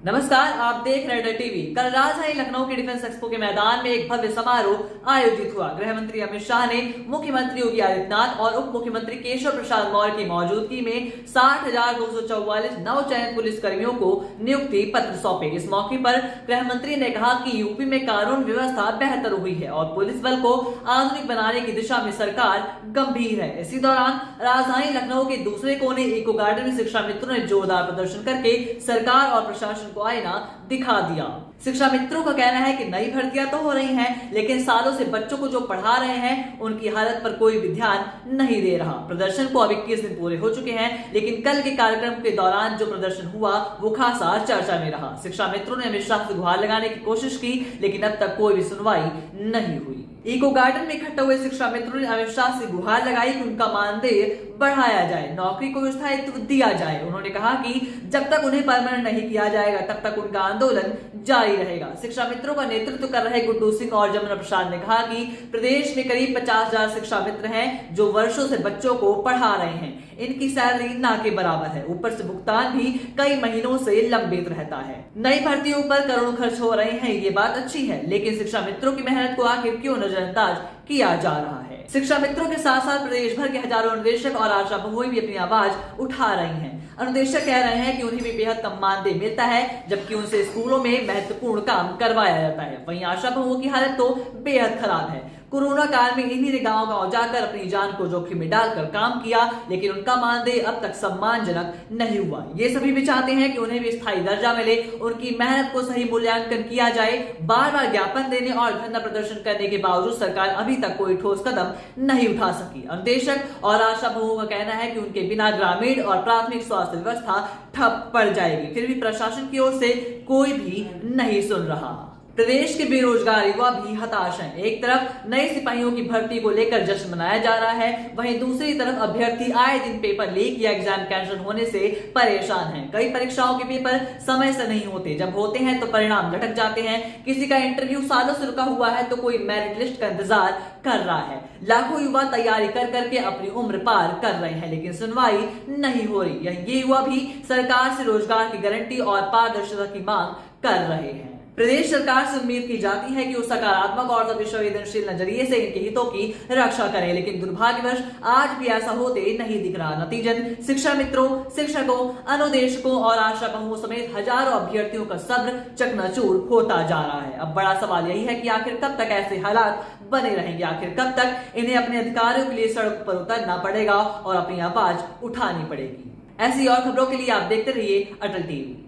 नमस्कार, आप देख रहे हैं टीवी। कल राजधानी लखनऊ के डिफेंस एक्सपो के मैदान में एक भव्य समारोह आयोजित हुआ। गृह मंत्री अमित शाह ने मुख्यमंत्री योगी आदित्यनाथ और उप मुख्यमंत्री केशव प्रसाद मौर्य की मौजूदगी में 60,244 नवचयनित पुलिस कर्मियों को नियुक्ति पत्र सौंपे। इस मौके पर गृह मंत्री ने कहा कि यूपी में कानून व्यवस्था बेहतर हुई है और पुलिस बल को आधुनिक बनाने की दिशा में सरकार गंभीर है। इसी दौरान राजधानी लखनऊ के दूसरे कोने इको गार्डन में शिक्षा मित्रों ने जोरदार प्रदर्शन करके सरकार और प्रशासन को आईना दिखा दिया। शिक्षा मित्रों का कहना है कि नई भर्तियां तो हो रही हैं, लेकिन सालों से बच्चों को जो पढ़ा रहे हैं उनकी हालत पर कोई भी ध्यान नहीं दे रहा। प्रदर्शन को अब 21 दिन पूरे हो चुके हैं, लेकिन कल के कार्यक्रम के दौरान जो प्रदर्शन हुआ वो खासा चर्चा में रहा। शिक्षा मित्रों ने अमित शाह से गुहार लगाने की कोशिश की, लेकिन अब तक कोई भी सुनवाई नहीं हुई। इको गार्डन में इकट्ठा हुए शिक्षा मित्रों ने अमित शाह से गुहार लगाई कि उनका मानदेय बढ़ाया जाए, नौकरी को स्थायित्व दिया जाए। उन्होंने कहा कि जब तक उन्हें परमानेंट नहीं किया जाएगा तब तक उनका आंदोलन जारी रहेगा। शिक्षा मित्रों का नेतृत्व कर रहे गुड्डू सिंह और जमुना प्रसाद ने कहा कि प्रदेश में करीब 50,000 शिक्षा मित्र हैं जो वर्षों से बच्चों को पढ़ा रहे हैं। इनकी सैलरी ना के बराबर है, ऊपर से भुगतान भी कई महीनों से लंबित रहता है। नई भर्तियों पर करोड़ों खर्च हो रहे हैं, ये बात अच्छी है, लेकिन शिक्षा मित्रों की मेहनत को आखिर क्यों नजरअंदाज किया जा रहा है। शिक्षा मित्रों के साथ साथ प्रदेश भर के हजारों अनुदेशक और आशा बहुएं भी अपनी आवाज उठा रही हैं। अनुदेशक कह रहे हैं कि उन्हें भी बेहद कम मानदेय मिलता है, जबकि उनसे स्कूलों में महत्वपूर्ण काम करवाया जाता है। वहीं आशा बहुओं की हालत तो बेहद खराब है। कोरोना काल में इन्हीं ने गांव गांव जाकर अपनी जान को जोखिम में डालकर काम किया, लेकिन उनका मानदेय अब तक सम्मानजनक नहीं हुआ। ये सभी भी चाहते हैं कि उन्हें भी स्थायी दर्जा मिले, उनकी मेहनत को सही मूल्यांकन किया जाए। बार बार ज्ञापन देने और धरना प्रदर्शन करने के बावजूद सरकार अभी तक कोई ठोस कदम नहीं उठा सकी। अनुदेशक और आशा बहुओं का कहना है कि उनके बिना ग्रामीण और प्राथमिक स्वास्थ्य व्यवस्था ठप पड़ जाएगी। फिर भी प्रशासन की ओर से कोई भी नहीं सुन रहा। प्रदेश के बेरोजगार युवा भी हताश हैं। एक तरफ नए सिपाहियों की भर्ती को लेकर जश्न मनाया जा रहा है, वहीं दूसरी तरफ अभ्यर्थी आए दिन पेपर लीक या एग्जाम कैंसिल होने से परेशान हैं। कई परीक्षाओं के पेपर समय से नहीं होते, जब होते हैं तो परिणाम लटक जाते हैं। किसी का इंटरव्यू सालों से रुका हुआ है तो कोई मेरिट लिस्ट का इंतजार कर रहा है। लाखों युवा तैयारी कर करके अपनी उम्र पार कर रहे हैं, लेकिन सुनवाई नहीं हो रही। ये युवा भी सरकार से रोजगार की गारंटी और पारदर्शिता की मांग कर रहे हैं। प्रदेश सरकार से उम्मीद की जाती है कि वो सकारात्मक और संवेदनशील नजरिए से इनके हितों की रक्षा करे, लेकिन दुर्भाग्यवश आज भी ऐसा होते नहीं दिख रहा। नतीजन शिक्षा मित्रों, शिक्षकों, अनुदेशकों और आशा बहुओं समेत हजारों अभ्यर्थियों का सब्र चकनाचूर होता जा रहा है। अब बड़ा सवाल यही है कि आखिर कब तक ऐसे हालात बने रहेंगे, आखिर कब तक इन्हें अपने अधिकारों के लिए सड़क पर उतरना पड़ेगा और अपनी आवाज उठानी पड़ेगी। ऐसी और खबरों के लिए आप देखते रहिए अटल टीवी।